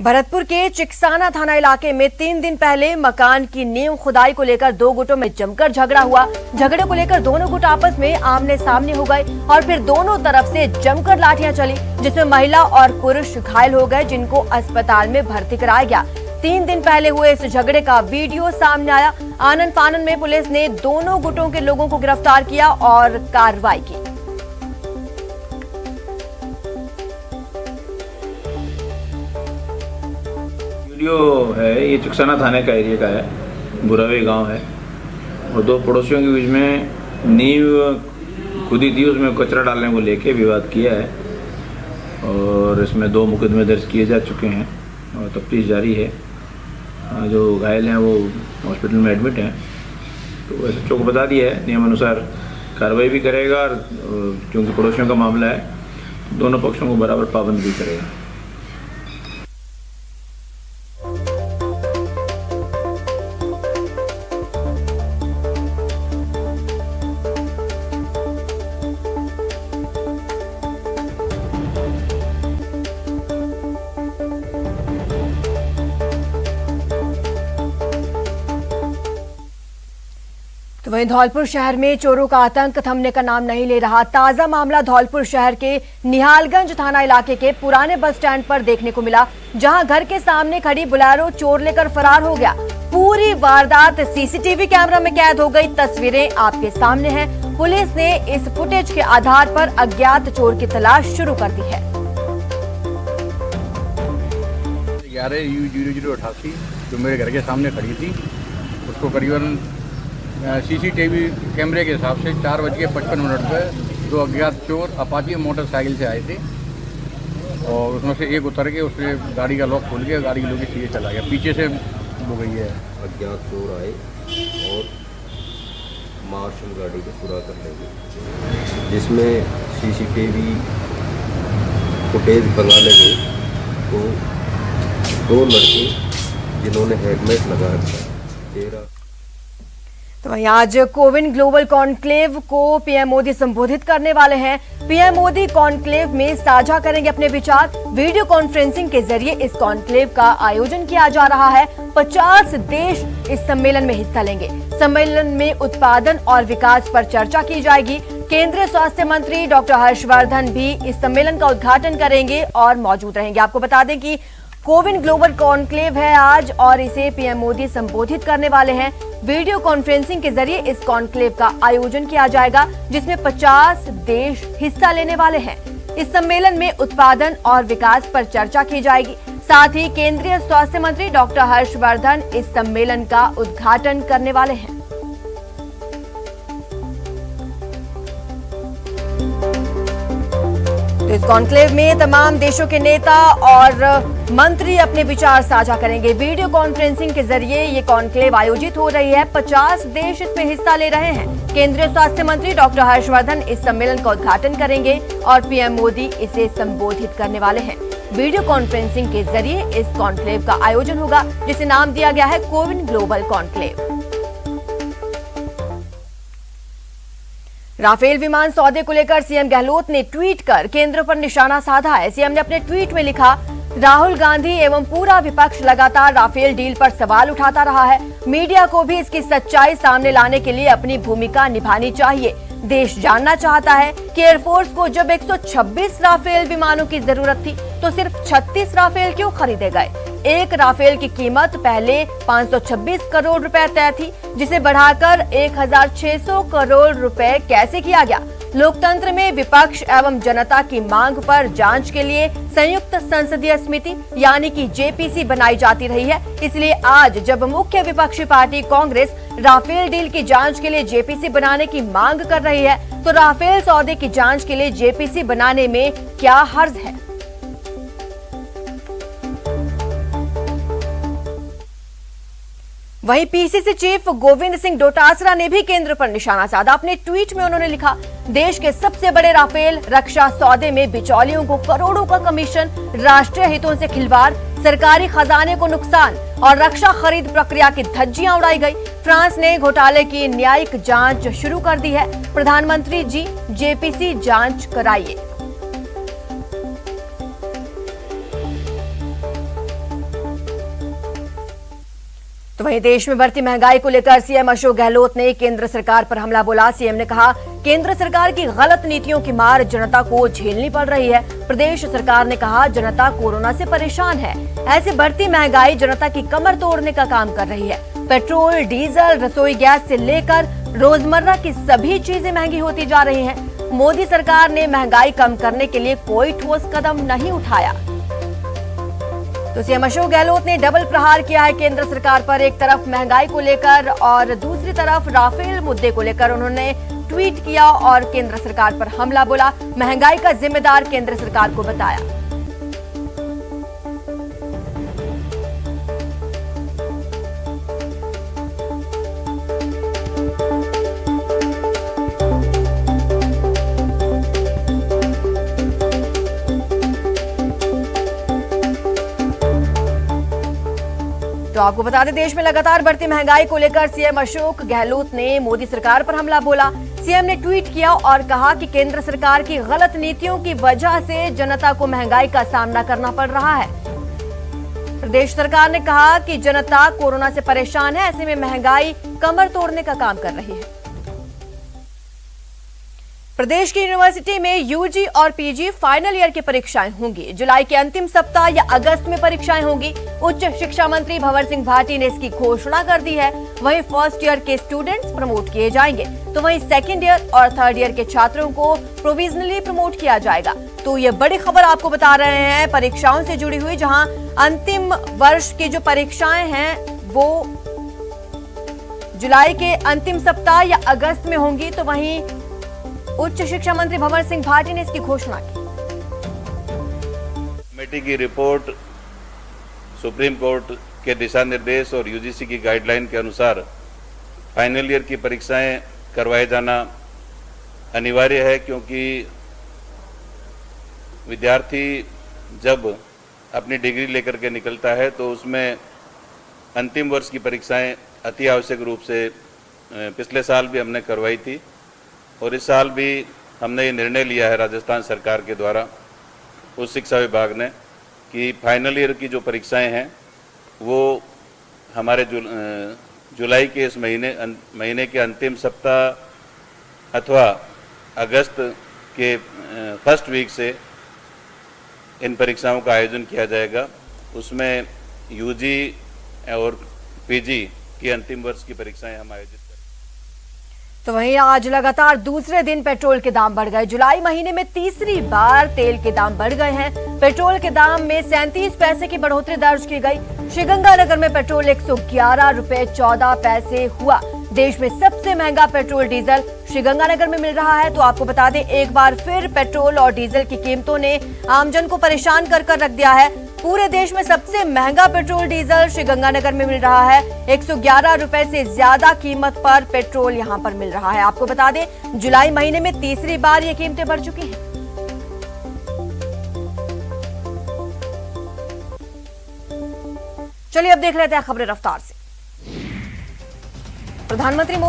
भरतपुर के चिकसाना थाना इलाके में 3 दिन पहले मकान की नींव खुदाई को लेकर दो गुटों में जमकर झगड़ा हुआ। झगड़े को लेकर दोनों गुट आपस में आमने सामने हो गए और फिर दोनों तरफ से जमकर लाठियां चली, जिसमें महिला और पुरुष घायल हो गए, जिनको अस्पताल में भर्ती कराया गया। 3 दिन पहले हुए इस झगड़े का वीडियो सामने आया। आनन फानन में पुलिस ने दोनों गुटों के लोगों को गिरफ्तार किया और कार्रवाई की। वीडियो है, ये चिकसाना थाने का एरिया का है, बुरावे गांव है और दो पड़ोसियों के बीच में नींव खुदी थी, उसमें कचरा डालने को लेके विवाद किया है और इसमें 2 मुकदमे दर्ज किए जा चुके हैं और तफ्तीश जारी है। जो घायल हैं वो हॉस्पिटल में एडमिट हैं, तो एसएचओ को बता दिया है, नियम अनुसार कार्रवाई भी करेगा और क्योंकि पड़ोसियों का मामला है, दोनों पक्षों को बराबर पाबंद भी करेगा। तो वहीं धौलपुर शहर में चोरों का आतंक थमने का नाम नहीं ले रहा। ताजा मामला धौलपुर शहर के निहालगंज थाना इलाके के पुराने बस स्टैंड पर देखने को मिला, जहां घर के सामने खड़ी बुलेरो चोर लेकर फरार हो गया। पूरी वारदात सीसीटीवी कैमरा में कैद हो गई। तस्वीरें आपके सामने हैं। पुलिस ने इस फुटेज के आधार पर अज्ञात चोर की तलाश शुरू कर दी है। 11U0088 जो मेरे घर के सामने खड़ी थी, उसको करीबन सीसीटीवी कैमरे के हिसाब से 4:55 पे 2 अज्ञात चोर अपाची मोटरसाइकिल से आए थे और उसमें से एक उतर के उसने गाड़ी का लॉक खोल के गाड़ी की लोग सीधे चला गया। पीछे से हो गई है। अज्ञात चोर आए और मार्शल गाड़ी को पूरा कर लेंगे, जिसमें सीसीटीवी फुटेज बंगाले गए तो 2 लड़के जिन्होंने हेलमेट लगा रखा। तो वहीं आज कोविन ग्लोबल कॉन्क्लेव को पीएम मोदी संबोधित करने वाले हैं। पीएम मोदी कॉन्क्लेव में साझा करेंगे अपने विचार। वीडियो कॉन्फ्रेंसिंग के जरिए इस कॉन्क्लेव का आयोजन किया जा रहा है। 50 देश इस सम्मेलन में हिस्सा लेंगे। सम्मेलन में उत्पादन और विकास पर चर्चा की जाएगी। केंद्रीय स्वास्थ्य मंत्री डॉक्टर हर्षवर्धन भी इस सम्मेलन का उद्घाटन करेंगे और मौजूद रहेंगे। आपको बता दें कि कोविन ग्लोबल कॉन्क्लेव है आज और इसे पीएम मोदी संबोधित करने वाले हैं। वीडियो कॉन्फ्रेंसिंग के जरिए इस कॉन्क्लेव का आयोजन किया जाएगा, जिसमें 50 देश हिस्सा लेने वाले हैं। इस सम्मेलन में उत्पादन और विकास पर चर्चा की जाएगी। साथ ही केंद्रीय स्वास्थ्य मंत्री डॉक्टर हर्षवर्धन इस सम्मेलन का उद्घाटन करने वाले हैं। तो इस कॉन्क्लेव में तमाम देशों के नेता और मंत्री अपने विचार साझा करेंगे। वीडियो कॉन्फ्रेंसिंग के जरिए ये कॉन्क्लेव आयोजित हो रही है। 50 देश इसमें हिस्सा ले रहे हैं। केंद्रीय स्वास्थ्य मंत्री डॉक्टर हर्षवर्धन इस सम्मेलन का उद्घाटन करेंगे और पीएम मोदी इसे संबोधित करने वाले हैं। वीडियो कॉन्फ्रेंसिंग के जरिए इस कॉन्क्लेव का आयोजन होगा, जिसे नाम दिया गया है कोविन ग्लोबल कॉन्क्लेव। राफेल विमान सौदे को लेकर सीएम गहलोत ने ट्वीट कर केंद्र पर निशाना साधा है। सीएम ने अपने ट्वीट में लिखा, राहुल गांधी एवं पूरा विपक्ष लगातार राफेल डील पर सवाल उठाता रहा है। मीडिया को भी इसकी सच्चाई सामने लाने के लिए अपनी भूमिका निभानी चाहिए। देश जानना चाहता है कि एयरफोर्स को जब 126 राफेल विमानों की जरूरत थी तो सिर्फ 36 राफेल क्यों खरीदे गए। एक राफेल की कीमत पहले 526 करोड़ रुपए तय थी, जिसे बढ़ाकर 1600 करोड़ रुपए कैसे किया गया। लोकतंत्र में विपक्ष एवं जनता की मांग पर जांच के लिए संयुक्त संसदीय समिति यानी कि जेपीसी बनाई जाती रही है। इसलिए आज जब मुख्य विपक्षी पार्टी कांग्रेस राफेल डील की जांच के लिए जेपीसी बनाने की मांग कर रही है, तो राफेल सौदे की जांच के लिए जेपीसी बनाने में क्या हर्ज है। वहीं पीसीसी चीफ गोविंद सिंह डोटासरा ने भी केंद्र पर निशाना साधा। अपने ट्वीट में उन्होंने लिखा, देश के सबसे बड़े राफेल रक्षा सौदे में बिचौलियों को करोड़ों का कमीशन, राष्ट्रीय हितों से खिलवाड़, सरकारी खजाने को नुकसान और रक्षा खरीद प्रक्रिया की धज्जियां उड़ाई गई। फ्रांस ने घोटाले की न्यायिक जांच शुरू कर दी है। प्रधानमंत्री जी जेपीसी जांच कराइए। तो वहीं देश में बढ़ती महंगाई को लेकर सीएम अशोक गहलोत ने केंद्र सरकार पर हमला बोला। सीएम ने कहा, केंद्र सरकार की गलत नीतियों की मार जनता को झेलनी पड़ रही है। प्रदेश सरकार ने कहा, जनता कोरोना से परेशान है। ऐसे बढ़ती महंगाई जनता की कमर तोड़ने का काम कर रही है। पेट्रोल, डीजल, रसोई गैस से लेकर रोजमर्रा की सभी चीजें महंगी होती जा रही हैं। मोदी सरकार ने महंगाई कम करने के लिए कोई ठोस कदम नहीं उठाया। तो सीएम अशोक गहलोत ने डबल प्रहार किया है केंद्र सरकार पर। एक तरफ महंगाई को लेकर और दूसरी तरफ राफेल मुद्दे को लेकर उन्होंने ट्वीट किया और केंद्र सरकार पर हमला बोला। महंगाई का जिम्मेदार केंद्र सरकार को बताया। तो आपको बता दें, देश में लगातार बढ़ती महंगाई को लेकर सीएम अशोक गहलोत ने मोदी सरकार पर हमला बोला। सीएम ने ट्वीट किया और कहा कि केंद्र सरकार की गलत नीतियों की वजह से जनता को महंगाई का सामना करना पड़ रहा है। प्रदेश सरकार ने कहा कि जनता कोरोना से परेशान है, ऐसे में महंगाई कमर तोड़ने का काम कर रही है। प्रदेश की यूनिवर्सिटी में यूजी और पीजी फाइनल ईयर की परीक्षाएं होंगी। जुलाई के अंतिम सप्ताह या अगस्त में परीक्षाएं होंगी। उच्च शिक्षा मंत्री भंवर सिंह भाटी ने इसकी घोषणा कर दी है। वहीं फर्स्ट ईयर के स्टूडेंट्स प्रमोट किए जाएंगे, तो वहीं सेकंड ईयर और थर्ड ईयर के छात्रों को प्रोविजनली प्रमोट किया जाएगा। तो ये बड़ी खबर आपको बता रहे हैं परीक्षाओं से जुड़ी हुई, जहां अंतिम वर्ष की जो परीक्षाएं हैं वो जुलाई के अंतिम सप्ताह या अगस्त में होंगी। तो वहीं उच्च शिक्षा मंत्री भंवर सिंह भाटी ने इसकी घोषणा की। कमेटी की रिपोर्ट, सुप्रीम कोर्ट के दिशा निर्देश और यूजीसी की गाइडलाइन के अनुसार फाइनल ईयर की परीक्षाएं करवाए जाना अनिवार्य है, क्योंकि विद्यार्थी जब अपनी डिग्री लेकर के निकलता है तो उसमें अंतिम वर्ष की परीक्षाएं अति आवश्यक रूप से पिछले साल भी हमने करवाई थी और इस साल भी हमने ये निर्णय लिया है राजस्थान सरकार के द्वारा, उस शिक्षा विभाग ने, कि फाइनल ईयर की जो परीक्षाएं हैं वो हमारे जुलाई के इस महीने के अंतिम सप्ताह अथवा अगस्त के फर्स्ट वीक से इन परीक्षाओं का आयोजन किया जाएगा। उसमें यूजी और पीजी की अंतिम वर्ष की परीक्षाएं हम आयोजित। तो वहीं आज लगातार दूसरे दिन पेट्रोल के दाम बढ़ गए। जुलाई महीने में तीसरी बार तेल के दाम बढ़ गए हैं। पेट्रोल के दाम में 37 पैसे की बढ़ोतरी दर्ज की गई। श्रीगंगानगर में पेट्रोल 111 रुपए 14 पैसे हुआ। देश में सबसे महंगा पेट्रोल डीजल श्रीगंगानगर में मिल रहा है। तो आपको बता दें, एक बार फिर पेट्रोल और डीजल की कीमतों ने आमजन को परेशान कर रख दिया है। पूरे देश में सबसे महंगा पेट्रोल डीजल श्रीगंगानगर में मिल रहा है। 111 रुपए से ज्यादा कीमत पर पेट्रोल यहां पर मिल रहा है। आपको बता दें, जुलाई महीने में तीसरी बार ये कीमतें बढ़ चुकी हैं। चलिए अब देख लेते हैं खबरें रफ्तार से। प्रधानमंत्री